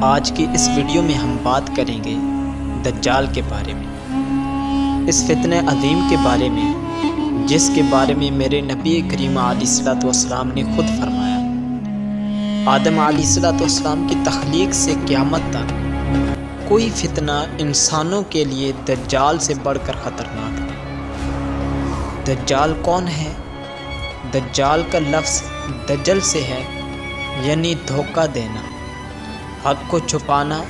آج کی اس ویڈیو میں ہم بات کریں گے دجال کے بارے میں، اس فتنہ عظیم کے بارے میں جس کے بارے میں میرے نبی کریم علیہ السلام نے خود فرمایا۔ آدم علیہ السلام کی تخلیق سے قیامت تک کوئی فتنہ انسانوں کے لیے دجال سے بڑھ کر خطرناک نہیں۔ دجال کون ہے؟ دجال کا لفظ دجل سے ہے، یعنی دھوکہ دینا، حق کو چھپانا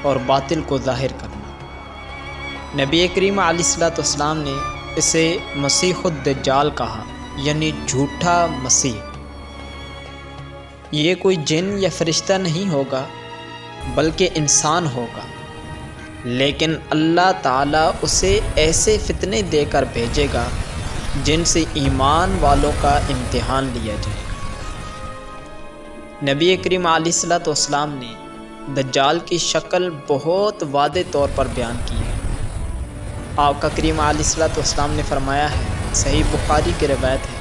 اور باطل کو ظاہر کرنا۔ نبی کریم علیہ السلام نے اسے مسیح الدجال کہا، یعنی جھوٹا مسیح۔ یہ کوئی جن یا فرشتہ نہیں ہوگا بلکہ انسان ہوگا، لیکن اللہ تعالیٰ اسے ایسے فتنے دے کر بھیجے گا جن سے ایمان والوں کا امتحان لیا جائے گا۔ نبی کریم علیہ السلام نے دجال کی شکل بہت واضح طور پر بیان کی ہے۔ آقا کریم علیہ السلام نے فرمایا ہے، صحیح بخاری کی روایت ہے،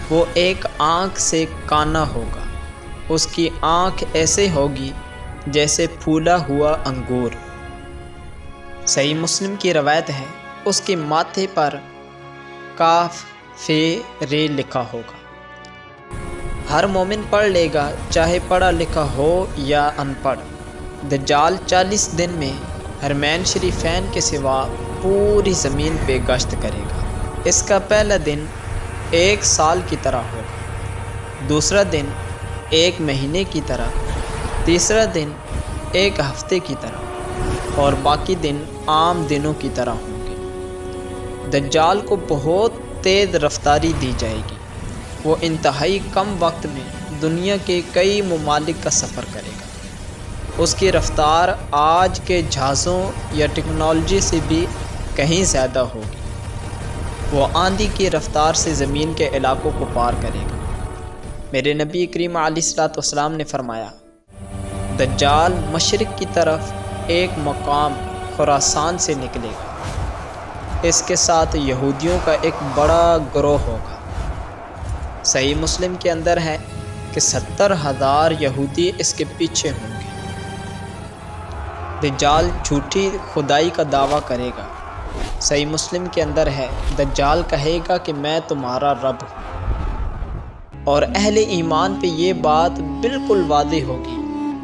وہ ایک آنکھ سے کانا ہوگا، اس کی آنکھ ایسے ہوگی جیسے پھولا ہوا انگور۔ صحیح مسلم کی روایت ہے، اس کے ماتھے پر کاف فے رے لکھا ہوگا۔ ہر مومن پڑھ لے گا، چاہے پڑھا لکھا ہو یا ان پڑھ۔ دجال 40 دن میں حرمین شریفین کے سوا پوری زمین پہ گشت کرے گا۔ اس کا پہلا دن 1 سال کی طرح ہوگا، دوسرا دن 1 مہینے کی طرح، تیسرا دن 1 ہفتے کی طرح اور باقی دن عام دنوں کی طرح ہوں گے۔ دجال کو بہت تیز رفتاری دی جائے گی، وہ انتہائی کم وقت میں دنیا کے کئی ممالک کا سفر کرے گا۔ اس کی رفتار آج کے جہازوں یا ٹیکنالوجی سے بھی کہیں زیادہ ہوگی۔ وہ آندھی کی رفتار سے زمین کے علاقوں کو پار کرے گا۔ میرے نبی کریم علیہ السلام نے فرمایا، دجال مشرق کی طرف ایک مقام خراسان سے نکلے گا، اس کے ساتھ یہودیوں کا ایک بڑا گروہ ہوگا۔ صحیح مسلم کے اندر ہے کہ 70,000 یہودی اس کے پیچھے ہوں گے۔ دجال جھوٹی خدائی کا دعویٰ کرے گا۔ صحیح مسلم کے اندر ہے، دجال کہے گا کہ میں تمہارا رب ہوں، اور اہل ایمان پہ یہ بات بالکل واضح ہوگی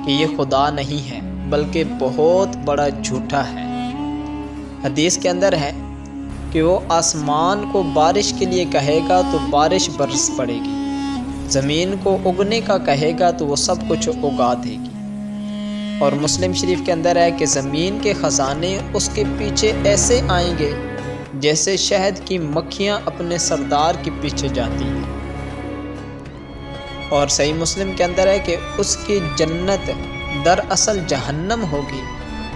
کہ یہ خدا نہیں ہے بلکہ بہت بڑا جھوٹا ہے۔ حدیث کے اندر ہے کہ وہ آسمان کو بارش کے لیے کہے گا تو بارش برس پڑے گی، زمین کو اگنے کا کہے گا تو وہ سب کچھ اگا دے گی۔ اور مسلم شریف کے اندر ہے کہ زمین کے خزانے اس کے پیچھے ایسے آئیں گے جیسے شہد کی مکھیاں اپنے سردار کے پیچھے جاتی ہیں۔ اور صحیح مسلم کے اندر ہے کہ اس کی جنت دراصل جہنم ہوگی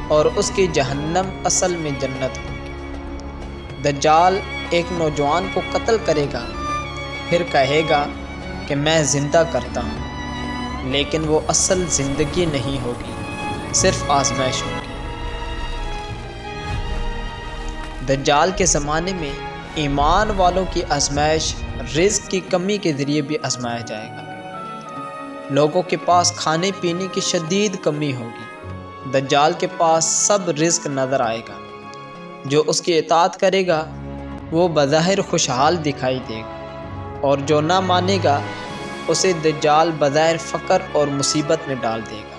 اور اس کی جہنم اصل میں جنت ہوگی۔ دجال ایک نوجوان کو قتل کرے گا، پھر کہے گا کہ میں زندہ کرتا ہوں، لیکن وہ اصل زندگی نہیں ہوگی، صرف آزمائش ہوگی۔ دجال کے زمانے میں ایمان والوں کی آزمائش رزق کی کمی کے ذریعے بھی آزمایا جائے گا۔ لوگوں کے پاس کھانے پینے کی شدید کمی ہوگی۔ دجال کے پاس سب رزق نظر آئے گا۔ جو اس کی اطاعت کرے گا وہ بظاہر خوشحال دکھائی دے گا، اور جو نہ مانے گا اسے دجال بظاہر فقر اور مصیبت میں ڈال دے گا۔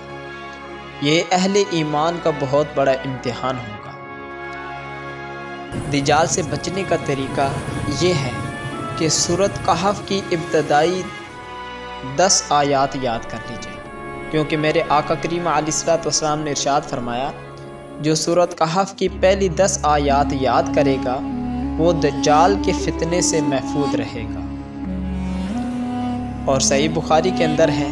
یہ اہل ایمان کا بہت بڑا امتحان ہوگا۔ دجال سے بچنے کا طریقہ یہ ہے کہ سورۃ کہف کی ابتدائی 10 آیات یاد کر لیجئے، کیونکہ میرے آقا کریم علیہ السلام نے ارشاد فرمایا، جو سورۃ کہف کی پہلی 10 آیات یاد کرے گا وہ دجال کے فتنے سے محفوظ رہے گا۔ اور صحیح بخاری کے اندر ہے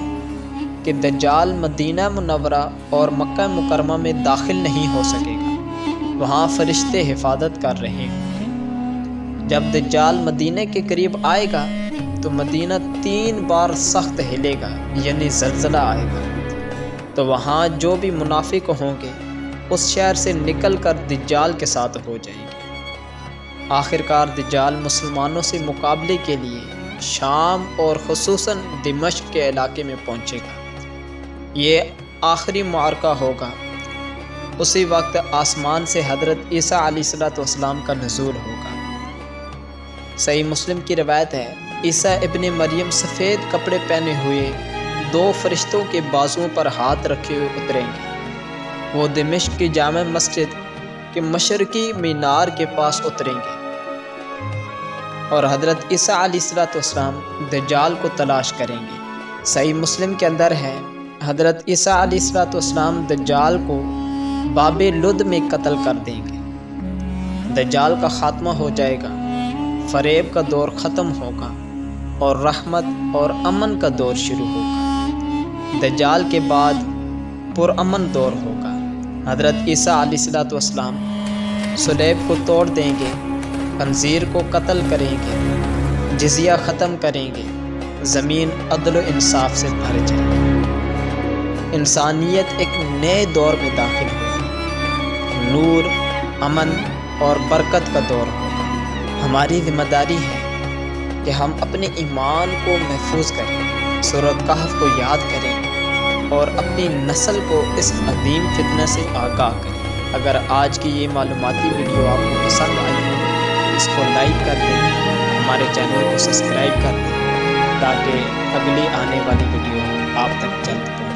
کہ دجال مدینہ منورہ اور مکہ مکرمہ میں داخل نہیں ہو سکے گا، وہاں فرشتے حفاظت کر رہے ہوں گے۔ جب دجال مدینہ کے قریب آئے گا تو مدینہ 3 بار سخت ہلے گا، یعنی زلزلہ آئے گا، تو وہاں جو بھی منافق ہوں گے اس شہر سے نکل کر دجال کے ساتھ ہو جائے گی۔ آخر کار دجال مسلمانوں سے مقابلے کے لیے شام اور خصوصاً دمشق کے علاقے میں پہنچے گا۔ یہ آخری معرکہ ہوگا۔ اسی وقت آسمان سے حضرت عیسیٰ علیہ السلام کا نزول ہوگا۔ صحیح مسلم کی روایت ہے، عیسیٰ ابن مریم سفید کپڑے پہنے ہوئے 2 فرشتوں کے بازوؤں پر ہاتھ رکھے ہوئے اتریں گے۔ وہ دمشق کی جامع مسجد کے مشرقی مینار کے پاس اتریں گے اور حضرت عیسیٰ علیہ السلام دجال کو تلاش کریں گے۔ صحیح مسلم کے اندر ہے، حضرت عیسیٰ علیہ السلام دجال کو باب لد میں قتل کر دیں گے۔ دجال کا خاتمہ ہو جائے گا، فریب کا دور ختم ہوگا اور رحمت اور امن کا دور شروع ہوگا۔ دجال کے بعد پرامن دور ہوگا۔ حضرت عیسیٰ علیہ السلام صلیب کو توڑ دیں گے، خنزیر کو قتل کریں گے، جزیہ ختم کریں گے، زمین عدل و انصاف سے بھر جائے گی، انسانیت ایک نئے دور میں داخل ہوگی، نور، امن اور برکت کا دور ہوگا۔ ہماری ذمہ داری ہے کہ ہم اپنے ایمان کو محفوظ کریں، سورۃ کہف کو یاد کریں اور اپنی نسل کو اس عظیم فتنہ سے آگاہ کریں۔ اگر آج کی یہ معلوماتی ویڈیو آپ کو پسند آئی ہو، اس کو لائک کر دیں، ہمارے چینل کو سبسکرائب کر دیں تاکہ اگلی آنے والی ویڈیو آپ تک جلد پہنچے۔